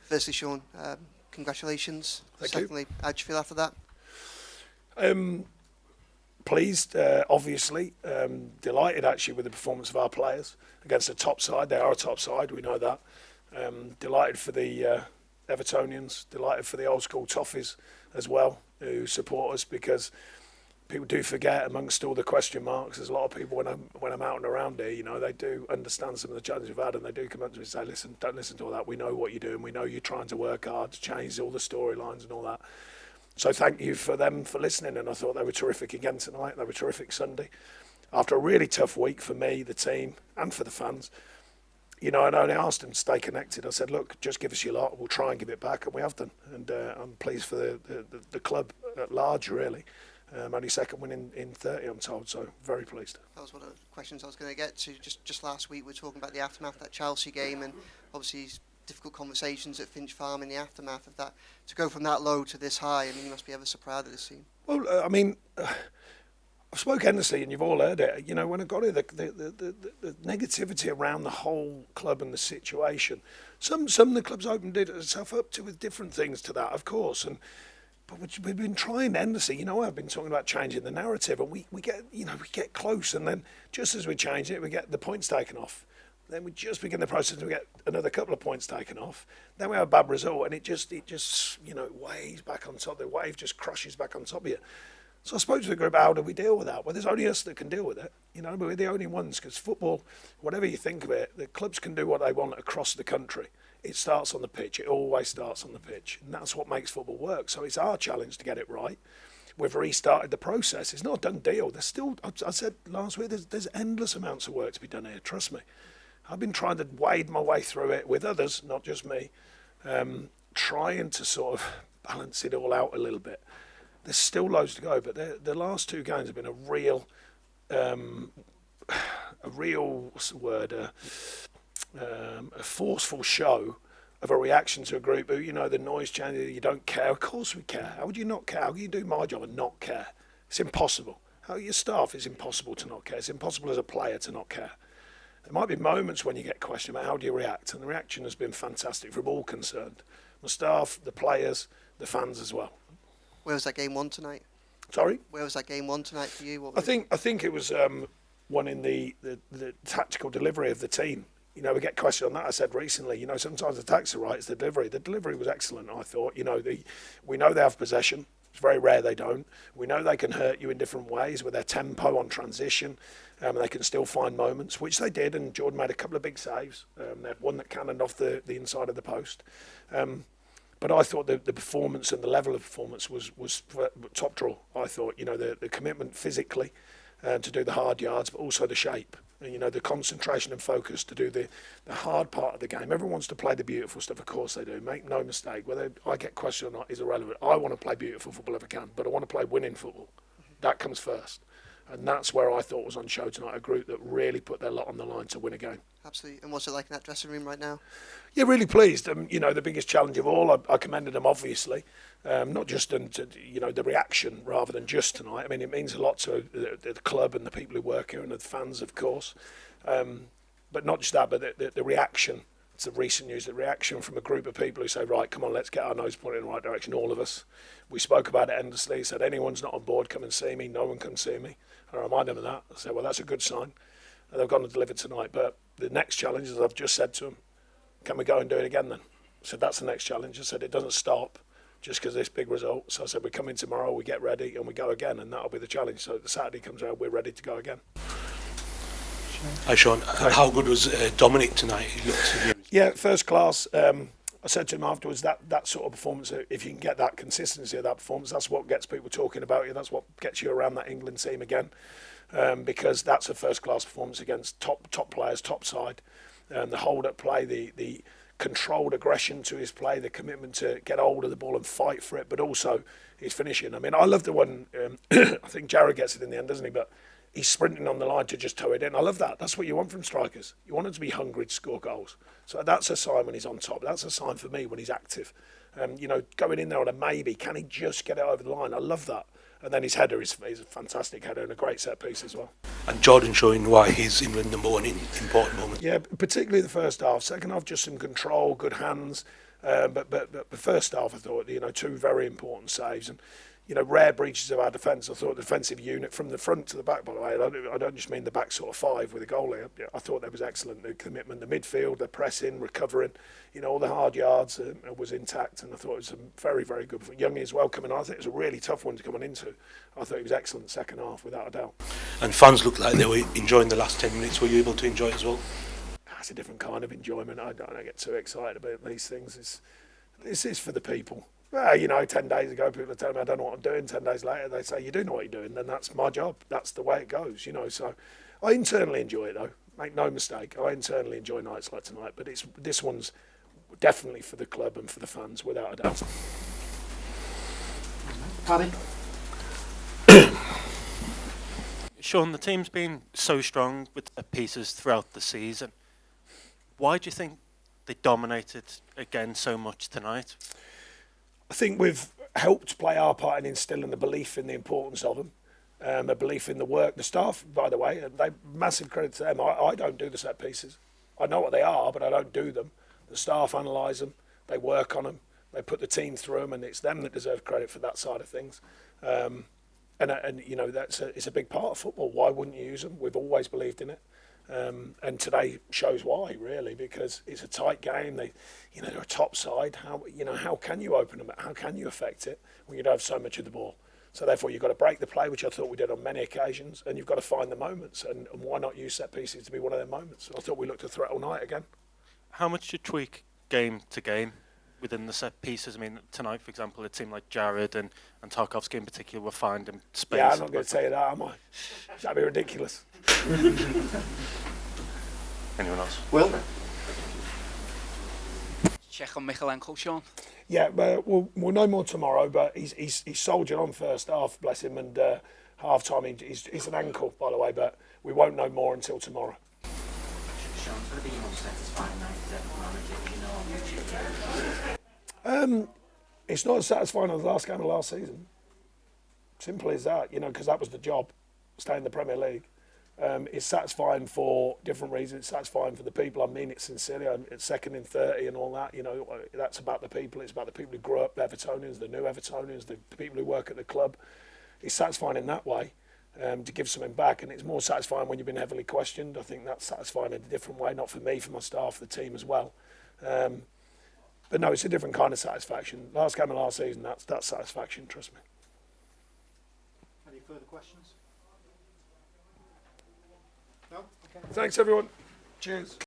Firstly, Sean, congratulations. Thank Secondly, you. how do you feel after that? Pleased, obviously. Delighted actually with the performance of our players against a top side. They are a top side, we know that. Delighted for the Evertonians, delighted for the old school Toffees as well, who support us, because people do forget, amongst all the question marks, there's a lot of people when I'm out and around here, they do understand some of the challenges we've had, and they do come up to me and say, listen, don't listen to all that. We know what you're doing. We know you're trying to work hard to change all the storylines and all that. So thank you for them for listening, and I thought they were terrific again tonight. They were terrific Sunday. After a really tough week for me, the team, and for the fans, and I only asked them to stay connected. I said, look, just give us your lot. We'll try and give it back, and we have done. And I'm pleased for the club at large, really. Only second win in 30, I'm told, so very pleased. That was one of the questions I was going to get to. Just last week, we were talking about the aftermath of that Chelsea game, and obviously difficult conversations at Finch Farm in the aftermath of that. To go from that low to this high, you must be ever so proud of this team. Well, I've spoke endlessly, and you've all heard it. When I got here, the negativity around the whole club and the situation. Some of the clubs opened itself up to with different things to that, of course, but we've been trying endlessly. I've been talking about changing the narrative, and we get close, and then just as we change it, we get the points taken off. Then we just begin the process, and we get another couple of points taken off. Then we have a bad result, and it just waves back on top. The wave just crushes back on top of you. So I spoke to the group, how do we deal with that? Well, there's only us that can deal with it, but we're the only ones, because football, whatever you think of it, the clubs can do what they want across the country. It starts on the pitch. It always starts on the pitch, and that's what makes football work. So it's our challenge to get it right. We've restarted the process. It's not a done deal. There's still, I said last week, there's endless amounts of work to be done here, trust me. I've been trying to wade my way through it with others, not just me, trying to sort of balance it all out a little bit. There's still loads to go, but the last two games have been a forceful show of a reaction to a group who, the noise changing, you don't care. Of course we care. How would you not care? How can you do my job and not care? It's impossible. How your staff, it's impossible to not care. It's impossible as a player to not care. There might be moments when you get questioned about how do you react, and the reaction has been fantastic from all concerned. The staff, the players, the fans as well. Where was that game won tonight? Sorry? Where was that game won tonight for you? I think it was one in the tactical delivery of the team. We get questioned on that. I said recently, sometimes the tactics are right, it's the delivery. The delivery was excellent, I thought. We know they have possession. It's very rare they don't. We know they can hurt you in different ways with their tempo on transition. They can still find moments, which they did, and Jordan made a couple of big saves. They had one that cannoned off the inside of the post. But I thought the performance and the level of performance was top draw. I thought, the commitment physically to do the hard yards, but also the shape. And, the concentration and focus to do the hard part of the game. Everyone wants to play the beautiful stuff, of course they do. Make no mistake, whether I get questioned or not is irrelevant. I want to play beautiful football if I can, but I want to play winning football. That comes first. And that's where I thought was on show tonight, a group that really put their lot on the line to win a game. Absolutely. And what's it like in that dressing room right now? Yeah, really pleased. The biggest challenge of all, I commended them, obviously. Not just into, the reaction rather than just tonight. It means a lot to the club and the people who work here and the fans, of course. But not just that, but the reaction to recent news, the reaction from a group of people who say, right, come on, let's get our nose pointed in the right direction, all of us. We spoke about it endlessly, said, anyone's not on board, come and see me. No one can see me. I remind them of that. I said, well, that's a good sign. And they've gone and delivered tonight. But the next challenge, as I've just said to them, can we go and do it again then? I said, that's the next challenge. I said, it doesn't stop just because of this big result. So I said, we come in tomorrow, we get ready, and we go again, and that'll be the challenge. So the Saturday comes around, we're ready to go again. Hi, Sean. How good was Dominic tonight? He looked Yeah, first class. I said to him afterwards, that sort of performance, if you can get that consistency of that performance, that's what gets people talking about you. That's what gets you around that England team again, because that's a first-class performance against top players, top side. The hold-up play, the controlled aggression to his play, the commitment to get hold of the ball and fight for it, but also his finishing. I love the one, I think Jared gets it in the end, doesn't he? But he's sprinting on the line to just toe it in. I love that. That's what you want from strikers. You want them to be hungry to score goals. So that's a sign when he's on top. That's a sign for me when he's active. Going in there on a maybe, can he just get it over the line? I love that. And then his header is a fantastic header and a great set piece as well. And Jordan showing why he's England number one in important moments. Yeah, particularly the first half. Second half, just some control, good hands. But the first half, I thought, 2 very important saves and, rare breaches of our defence. I thought the defensive unit from the front to the back, by the way, I don't just mean the back sort of 5 with a goalie. I thought that was excellent. The commitment, the midfield, the pressing, recovering, all the hard yards was intact, and I thought it was very, very good. For Youngie as well coming on, I think it was a really tough one to come on into. I thought it was excellent second half, without a doubt. And fans looked like they were enjoying the last 10 minutes. Were you able to enjoy it as well? That's a different kind of enjoyment. I don't get too excited about these things. This is for the people. Well, 10 days ago, people are telling me I don't know what I'm doing. 10 days later, they say, you do know what you're doing, then that's my job. That's the way it goes, So I internally enjoy it, though. Make no mistake. I internally enjoy nights like tonight, but this one's definitely for the club and for the fans, without a doubt. Paddy? Sean, the team's been so strong with the pieces throughout the season. Why do you think they dominated again so much tonight? I think we've helped play our part in instilling the belief in the importance of them, a belief in the work. The staff, by the way, and massive credit to them. I don't do the set pieces. I know what they are, but I don't do them. The staff analyse them, they work on them, they put the team through them, and it's them that deserve credit for that side of things. And it's a big part of football. Why wouldn't you use them? We've always believed in it. And today shows why, really, because it's a tight game. They're a top side. How can you open them? How can you affect it when you don't have so much of the ball? So therefore, you've got to break the play, which I thought we did on many occasions, and you've got to find the moments. And why not use set pieces to be one of their moments? I thought we looked a threat all night again. How much do you tweak game to game within the set pieces? I mean, tonight, for example, it seemed like Jared and Tarkovsky in particular were finding space. Yeah, I'm not going to tell you that, am I? That'd be ridiculous. Anyone else? Will? Check on Michalenko, Sean. Yeah, we'll know more tomorrow, but he's soldiered on first half, bless him, and half time he's an ankle, by the way, but we won't know more until tomorrow. Sean, it's going to be your most satisfying night as ever manager, It's not as satisfying as the last game of last season. Simple as that, because that was the job, stay in the Premier League. It's satisfying for different reasons. It's satisfying for the people. I mean it sincerely. It's second in 30 and all that. That's about the people. It's about the people who grew up Evertonians, the new Evertonians, the people who work at the club. It's satisfying in that way to give something back, and it's more satisfying when you've been heavily questioned. I think that's satisfying in a different way, not for me, for my staff, the team as well. But no, it's a different kind of satisfaction. Last game of last season, that's satisfaction, trust me. Any further questions? No? Okay. Thanks, everyone. Cheers.